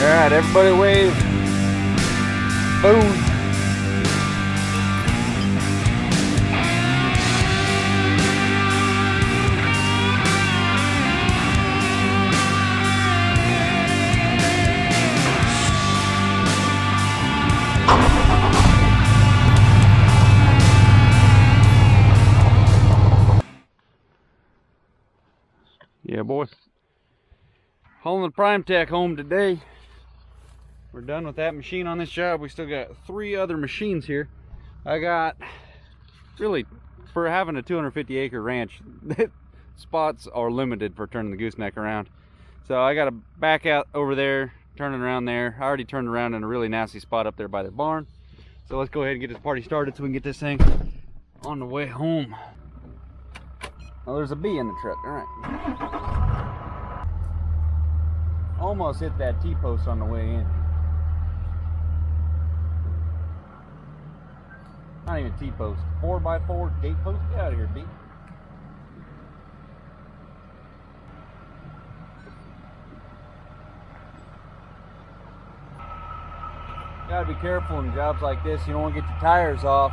Alright, everybody wave. Boom. Yeah, boy. Hauling the Prime Tech home today. We're done with that machine on this job. We still got 3 other machines here. I got, really, for having a 250 acre ranch, spots are limited for turning the gooseneck around. So I got to back out over there, turning around there. I already turned around in a really nasty spot up there by the barn. So let's go ahead and get this party started so we can get this thing on the way home. Oh, there's a bee in the truck. All right. Almost hit that T-post on the way in. Not even T-post. 4x4 gate post. Get out of here, bee. Gotta be careful in jobs like this. You don't want to get your tires off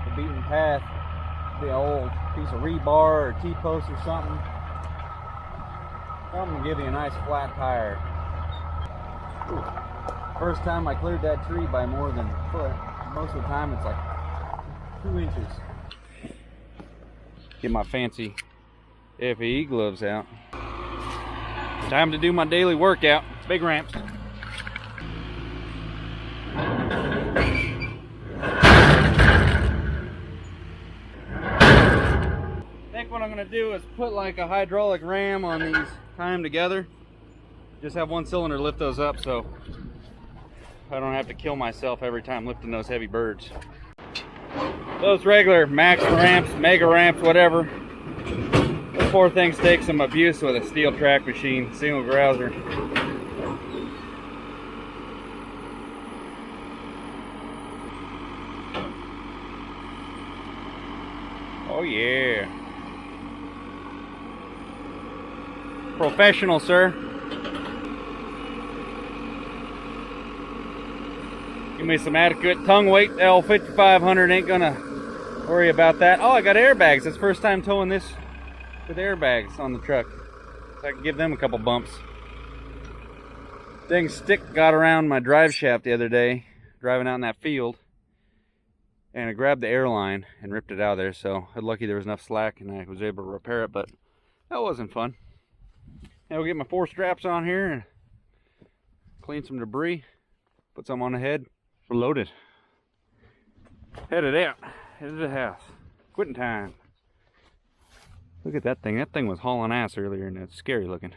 the beaten path. Be an old piece of rebar or T-post or something. I'm gonna give you a nice flat tire. Ooh. First time I cleared that tree by more than a foot. Most of the time it's like 2 inches. Get my fancy FAE gloves out. Time to do my daily workout. Big ramps. I think what I'm going to do is put like a hydraulic ram on these, tie them together. Just have one cylinder lift those up so I don't have to kill myself every time lifting those heavy birds. Those regular max ramps, mega ramps, whatever. Those 4 things take some abuse with a steel track machine, single grouser. Oh yeah. Professional, sir. Give me some adequate tongue weight. L5500 ain't gonna worry about that. Oh, I got airbags. That's the first time towing this with airbags on the truck. So I can give them a couple bumps. Dang stick got around my drive shaft the other day, driving out in that field. And I grabbed the airline and ripped it out of there. So I'm lucky there was enough slack and I was able to repair it, but that wasn't fun. Now we'll get my 4 straps on here and clean some debris, put some on the head. We're loaded. Headed out, headed to the house. Quitting time. Look at that thing. That thing was hauling ass earlier and it's scary looking.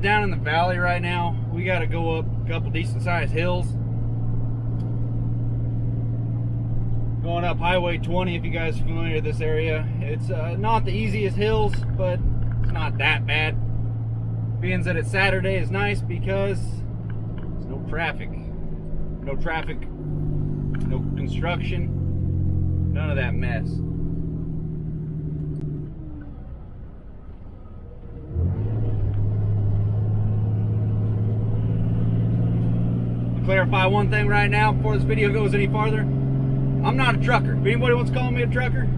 Down in the valley right now. We got to go up a couple decent sized hills. Going up Highway 20, if you guys are familiar with this area. It's not the easiest hills, but it's not that bad. Being that it's Saturday is nice because there's no traffic. No traffic, no construction, none of that mess. clarify one thing right now before this video goes any farther. I'm not a trucker. If anybody wants to call me a trucker,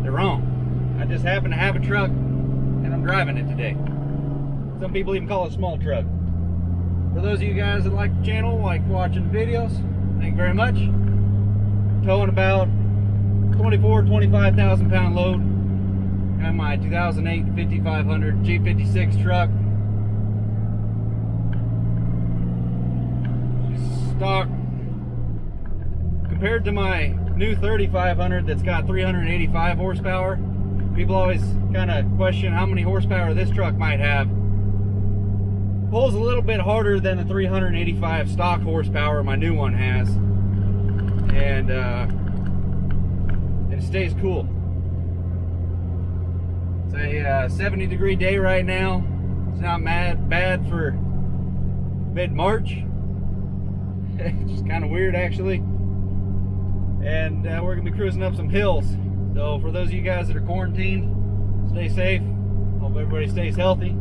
they're wrong. I just happen to have a truck and I'm driving it today. Some people even call it a small truck. For those of you guys that like the channel, like watching the videos, thank you very much. Towing about 25,000 pound load. Got my 2008 5500 G56 truck. Stock. Compared to my new 3500 that's got 385 horsepower, people always kind of question how many horsepower this truck might have. Pulls a little bit harder than the 385 stock horsepower my new one has, and it stays cool. It's a 70-degree day right now. It's not bad for mid-March. It's just kind of weird, actually. And we're gonna be cruising up some hills. So for those of you guys that are quarantined, stay safe. Hope everybody stays healthy.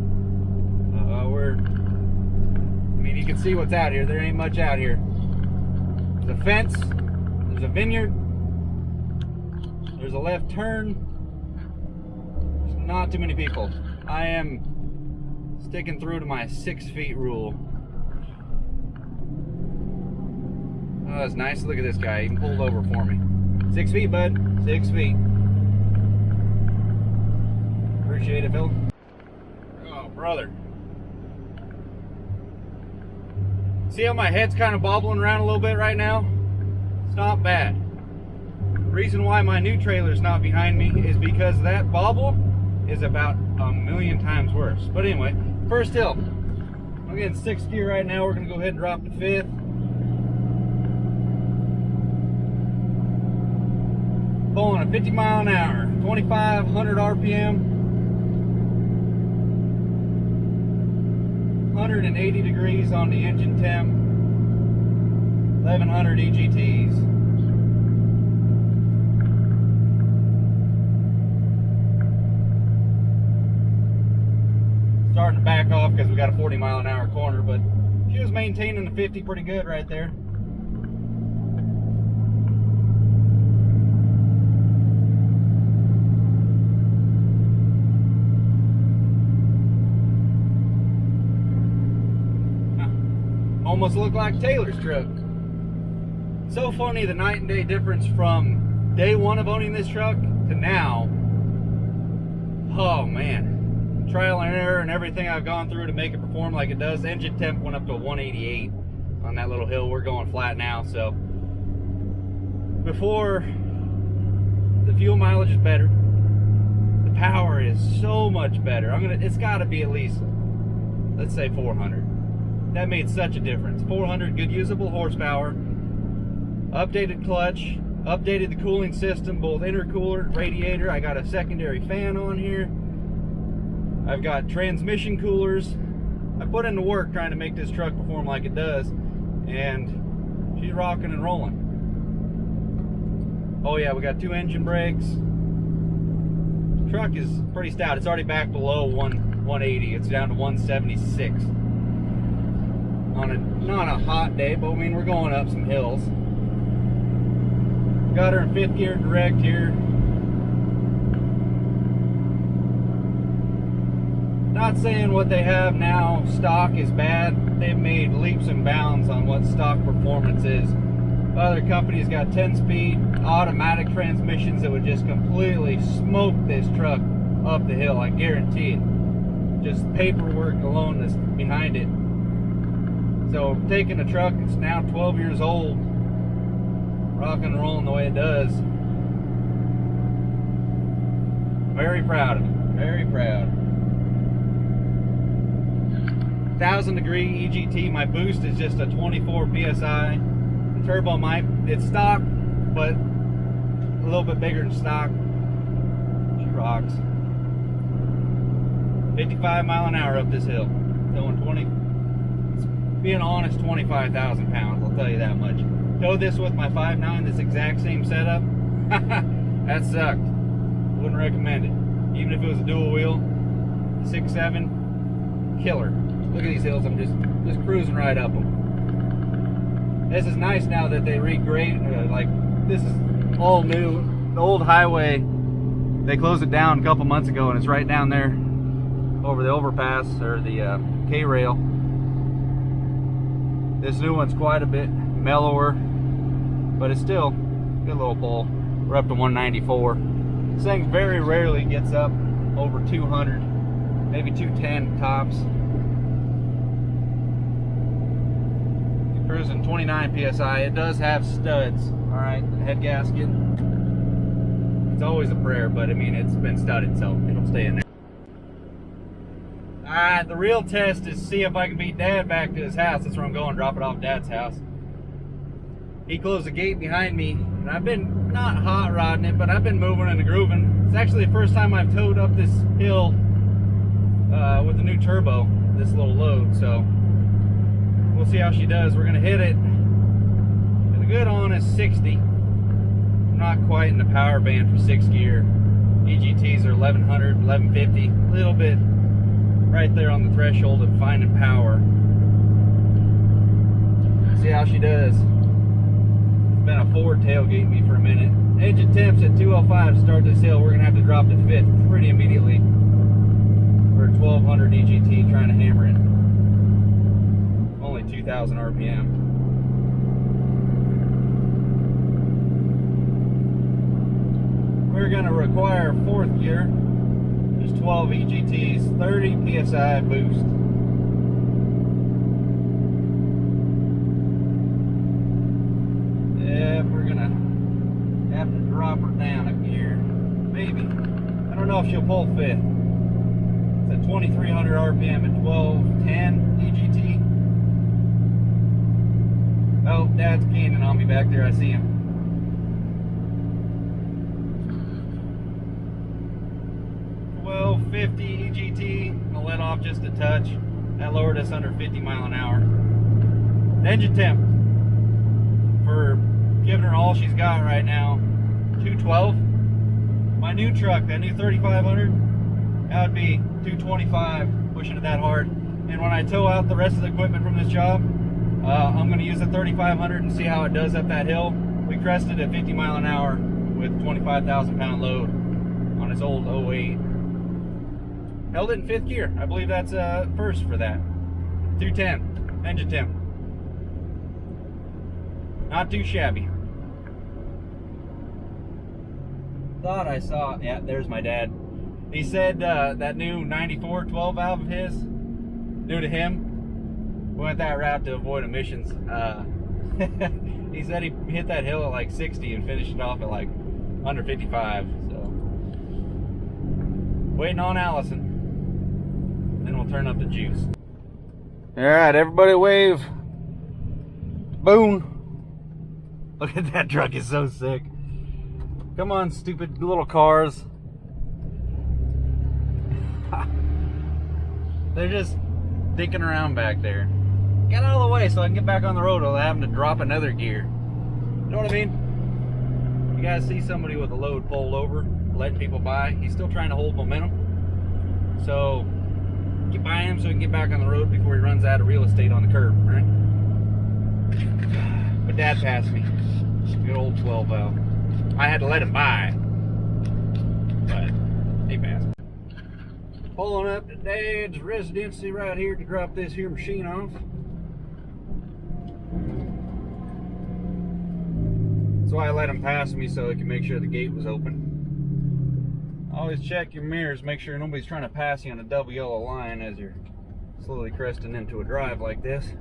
You can see what's out here. There ain't much out here. There's a fence. There's a vineyard. There's a left turn. There's not too many people. I am sticking through to my 6 feet rule. Oh, that's nice. Look at this guy. He even pulled over for me. 6 feet, bud. 6 feet. Appreciate it, Phil. Oh, brother. See how my head's kind of bobbling around a little bit right now? It's not bad. The reason why my new trailer's not behind me is because that bobble is about a million times worse. But anyway, first hill. I'm getting 6th gear right now. We're going to go ahead and drop to 5th. Pulling at 50 mile an hour, 2,500 RPM, 180 degrees on the engine temp, 1100 EGTs. Starting to back off because we got a 40 mile an hour corner, but she was maintaining the 50 pretty good right there. Almost look like Taylor's truck. So funny, the night and day difference from day one of owning this truck to now. Oh man, trial and error and everything I've gone through to make it perform like it does. Engine temp went up to 188 on that little hill. We're going flat now, so before, the fuel mileage is better, the power is so much better. It's got to be at least, let's say 400. That made such a difference. 400 good usable horsepower, updated clutch, updated the cooling system, both intercooler, radiator. I got a secondary fan on here. I've got transmission coolers. I put in the work trying to make this truck perform like it does, and she's rocking and rolling. Oh yeah, we got 2 engine brakes. The truck is pretty stout. It's already back below 180. It's down to 176. On not a hot day, but I mean, we're going up some hills. Got her in 5th gear direct here. Not saying what they have now stock is bad. They've made leaps and bounds on what stock performance is. Other companies got 10-speed automatic transmissions that would just completely smoke this truck up the hill, I guarantee it. Just paperwork alone that's behind it. So taking a truck that's now 12 years old, rocking and rolling the way it does, very proud of it, very proud. 1,000-degree EGT, my boost is just a 24 PSI. The turbo it's stock, but a little bit bigger than stock. She rocks. 55 mile an hour up this hill, going 20. Being honest, 25,000 pounds, I'll tell you that much. Towed this with my 5.9, this exact same setup. That sucked. Wouldn't recommend it. Even if it was a dual wheel, 6.7, killer. Look at these hills, I'm just cruising right up them. This is nice now that they regrade, like this is all new. The old highway, they closed it down a couple months ago and it's right down there over the overpass or the K-rail. This new one's quite a bit mellower, but it's still a good little pull. We're up to 194. This thing very rarely gets up over 200, maybe 210 tops. Cruising 29 psi. It does have studs. All right, the head gasket. It's always a prayer, but I mean it's been studded, so it'll stay in there. All right, the real test is see if I can beat Dad back to his house. That's where I'm going. Drop it off Dad's house. He closed the gate behind me, and I've been not hot rodding it, but I've been moving and grooving. It's actually the first time I've towed up this hill with the new turbo, this little load. So we'll see how she does. We're gonna hit it with a good honest 60. I'm not quite in the power band for 6 gear. EGTs are 1100, 1150, a little bit right there on the threshold of finding power. See how she does. It's been a Ford tailgating me for a minute. Engine temps at 205 to start this hill. We're gonna have to drop to 5th pretty immediately. We're at 1200 EGT trying to hammer it. Only 2,000 RPM. We're going to require 4th gear. There's 12 EGTs, 30 PSI boost. Yeah, we're going to have to drop her down a gear. Maybe. I don't know if she'll pull 5th. It's at 2,300 RPM at 1210 EGT. Oh, Dad's keening on me back there. I see him. 1250 EGT. I'll let off just a touch. That lowered us under 50 mile an hour. Engine temp for giving her all she's got right now, 212. My new truck, that new 3500, that would be 225, pushing it that hard. And when I tow out the rest of the equipment from this job, I'm going to use the 3500 and see how it does up that hill. We crested at 50 mile an hour with 25,000 pound load on its old 08. Held it in 5th gear. I believe that's first for that. 210 engine temp. Not too shabby. Thought I saw, yeah, there's my dad. He said that new 94 12 valve of his, new to him, we went that route to avoid emissions. He said he hit that hill at like 60 and finished it off at like under 55. So waiting on Allison. Then we'll turn up the juice. All right, everybody wave. Boom. Look at that truck, it's so sick. Come on, stupid little cars. They're just dicking around back there. Get out of the way so I can get back on the road without having to drop another gear. You know what I mean? You guys see somebody with a load pulled over, letting people by. He's still trying to hold momentum. So get by him so he can get back on the road before he runs out of real estate on the curb, right? But Dad passed me. Good old 12 valve. I had to let him by, but he passed. Pulling up to Dad's residency right here to drop this here machine off. So I let him pass me so he could make sure the gate was open. Always check your mirrors, make sure nobody's trying to pass you on a double yellow line as you're slowly cresting into a drive like this.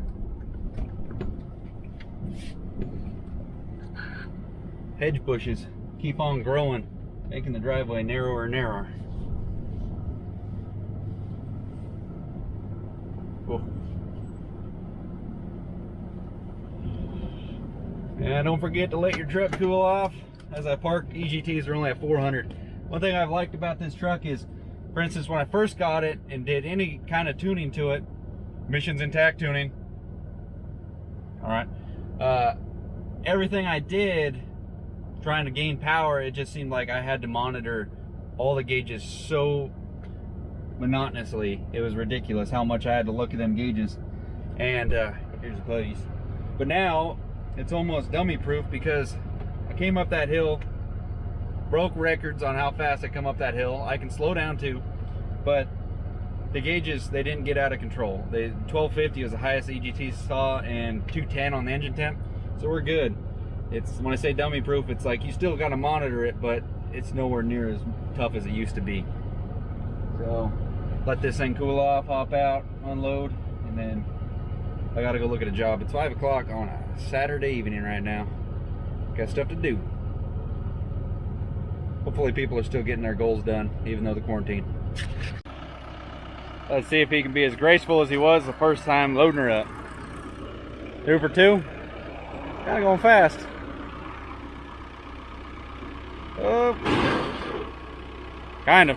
Hedge bushes keep on growing, making the driveway narrower and narrower. Cool. And don't forget to let your truck cool off. As I park, EGTs are only at 400. One thing I've liked about this truck is, for instance, when I first got it and did any kind of tuning to it, emissions intact tuning, all right, everything I did trying to gain power, it just seemed like I had to monitor all the gauges so monotonously. It was ridiculous how much I had to look at them gauges. And here's the buddies. But now it's almost dummy proof because I came up that hill, broke records on how fast I come up that hill. I can slow down too, but the gauges, they didn't get out of control. 1250 was the highest EGT saw, and 210 on the engine temp, so we're good. It's, when I say dummy proof, it's like you still got to monitor it, but it's nowhere near as tough as it used to be. So let this thing cool off, hop out, unload, and then I gotta go look at a job. It's 5 o'clock on a Saturday evening right now. Got stuff to do. Hopefully people are still getting their goals done, even though the quarantine. Let's see if he can be as graceful as he was the first time loading her up. 2 for 2. Kinda going fast. Oh. Kind of.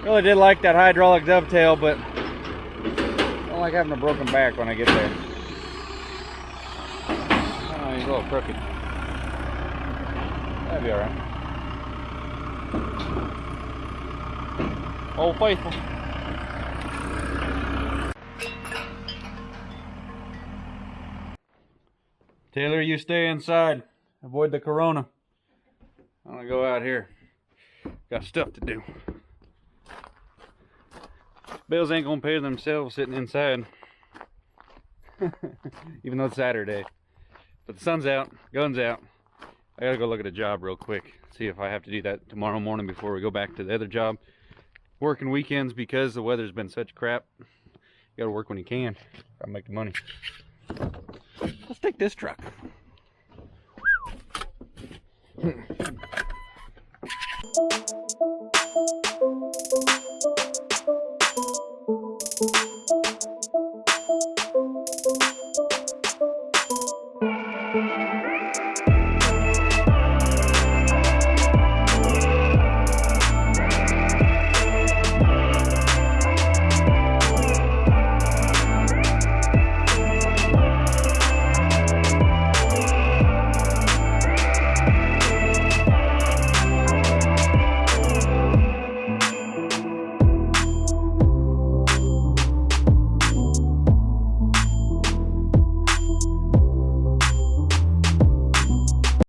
Really did like that hydraulic dovetail, but I don't like having a broken back when I get there. Oh, he's a little crooked. That'd be alright. Old faithful. Taylor, you stay inside. Avoid the corona. I'm gonna go out here. Got stuff to do. Bills ain't gonna pay themselves sitting inside. Even though it's Saturday. But the sun's out, gun's out. I gotta go look at a job real quick. See if I have to do that tomorrow morning before we go back to the other job. Working weekends because the weather's been such crap. You gotta work when you can. Gotta make the money. Let's take this truck.